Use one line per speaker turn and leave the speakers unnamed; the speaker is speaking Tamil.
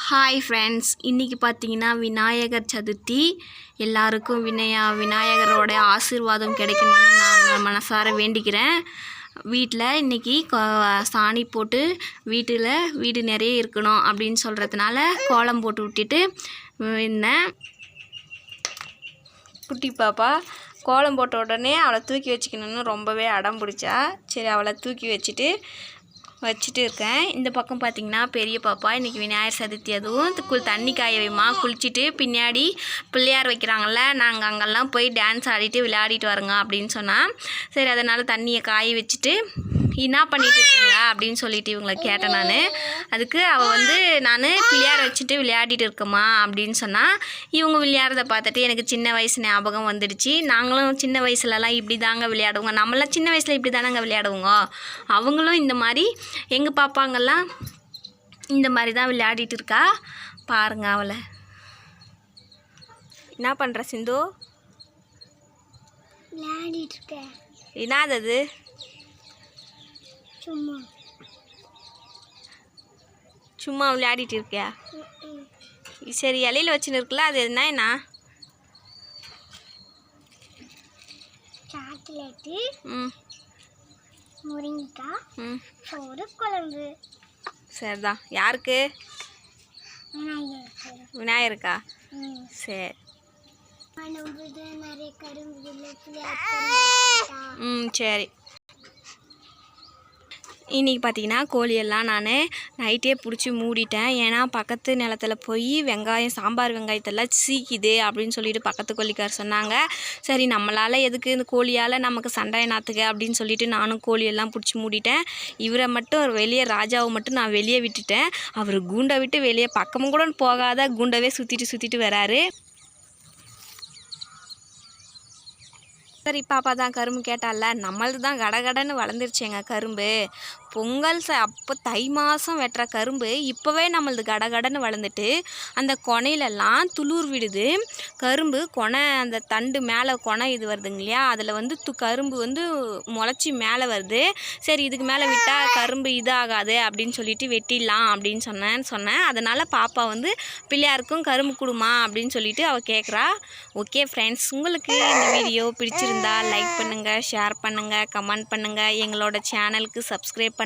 ஹாய் ஃப்ரெண்ட்ஸ், இன்றைக்கி பார்த்தீங்கன்னா விநாயகர் சதுர்த்தி. எல்லாருக்கும் விநாயகரோட ஆசீர்வாதம் கிடைக்கணும்னு நான் மனசார வேண்டிக்கிறேன். வீட்டில் இன்றைக்கி சாணி போட்டு வீடு நிறைய இருக்கணும் அப்படின்னு சொல்கிறதுனால கோலம் போட்டு விட்டுட்டு இருந்தேன். குட்டி பாப்பா கோலம் போட்ட உடனே அவளை தூக்கி வச்சுக்கணுன்னு ரொம்பவே அடம் பிடிச்சா. சரி, அவளை தூக்கி வச்சுட்டு இருக்கேன். இந்த பக்கம் பார்த்திங்கன்னா பெரிய பாப்பா இன்றைக்கி விநாயகர் சதுர்த்தி, அதுவும் தண்ணி காய வைமா குளிச்சுட்டு பின்னாடி பிள்ளையார் வைக்கிறாங்கள்ல, நாங்கள் அங்கெல்லாம் போய் டான்ஸ் ஆடிட்டு விளையாடிட்டு வரோங்க அப்படின்னு சொன்னால், சரி அதனால் தண்ணியை காய வச்சுட்டு என்ன பண்ணிகிட்டு இருக்கீங்க அப்படின்னு சொல்லிட்டு இவங்களை கேட்டேன். அதுக்கு அவள் நான் பிள்ளையார் வச்சுட்டு விளையாடிட்டு இருக்கம்மா அப்படின்னு சொன்னால், இவங்க விளையாடுறத பார்த்துட்டு எனக்கு சின்ன வயசு ஞாபகம் வந்துடுச்சு. நாங்களும் சின்ன வயசுலலாம் இப்படி தாங்க விளையாடுவோங்க, நம்மளாம் சின்ன வயசில் இப்படி தானங்க விளையாடுவோங்க. அவங்களும் இந்த மாதிரி எங்கள் பாப்பாங்கெல்லாம் இந்த மாதிரி தான் விளையாடிட்டு இருக்கா. பாருங்க அவளை என்ன பண்ணுற சிந்து?
விளையாடிட்டு இருக்க.
என்னது? சும்மா விளையாடிட்டு இருக்கியா? சரி, இலையில வச்சுன்னு இருக்குல்ல, அது என்ன?
சாக்லேட்டு, முருங்கைக்காய், சோறு, குழம்பு.
சரிதான். யாருக்கு? விநாயகருக்கா? சரி. சரி. இன்றைக்கி பார்த்தீங்கன்னா கோழியெல்லாம் நான் நைட்டே பிடிச்சி மூடிட்டேன். ஏன்னா பக்கத்து நிலத்தில் போய் சாம்பார் வெங்காயத்தெல்லாம் சீக்கிது அப்படின்னு சொல்லிட்டு பக்கத்து கோழிக்கார் சொன்னாங்க. சரி, நம்மளால் எதுக்கு இந்த கோழியால் நமக்கு சண்டை நாத்துக்க அப்படின்னு சொல்லிட்டு நானும் கோழியெல்லாம் பிடிச்சி மூடிட்டேன். இவரை மட்டும் வெளியே, ராஜாவை மட்டும் நான் வெளியே விட்டுட்டேன். அவர் கூண்டை விட்டு வெளியே பக்கமும் கூட போகாத கூண்டவே சுற்றிட்டு வராரு. சரி, பாப்பா தான் கரும்பு கேட்டால, நம்மளது தான் கடகடன்னு வளர்ந்துருச்சேங்க கரும்பு. பொங்கல் அப்போ தை மாதம் வெட்டுற கரும்பு இப்போவே நம்மளது கடகடன்னு வளர்ந்துட்டு அந்த கொனையிலெல்லாம் துளிர் விடுது. கரும்பு கொனை, அந்த தண்டு மேலே கொனை இது வருதுங்க இல்லையா, அதில் கரும்பு முளைச்சி மேலே வருது. சரி, இதுக்கு மேலே விட்டால் கரும்பு இதாகாது அப்படின்னு சொல்லிட்டு வெட்டிடலாம் அப்படின்னு சொன்னேன். அதனால் பாப்பா பிள்ளையாருக்கும் கரும்பு கொடுமா அப்படின்னு சொல்லிட்டு அவள் கேட்குறா. ஓகே ஃப்ரெண்ட்ஸ், உங்களுக்கு இந்த வீடியோ பிடிச்சிருந்தா லைக் பண்ணுங்கள், ஷேர் பண்ணுங்கள், கமெண்ட் பண்ணுங்கள், எங்களோட சேனலுக்கு சப்ஸ்கிரைப் பண்ணுங்கள்.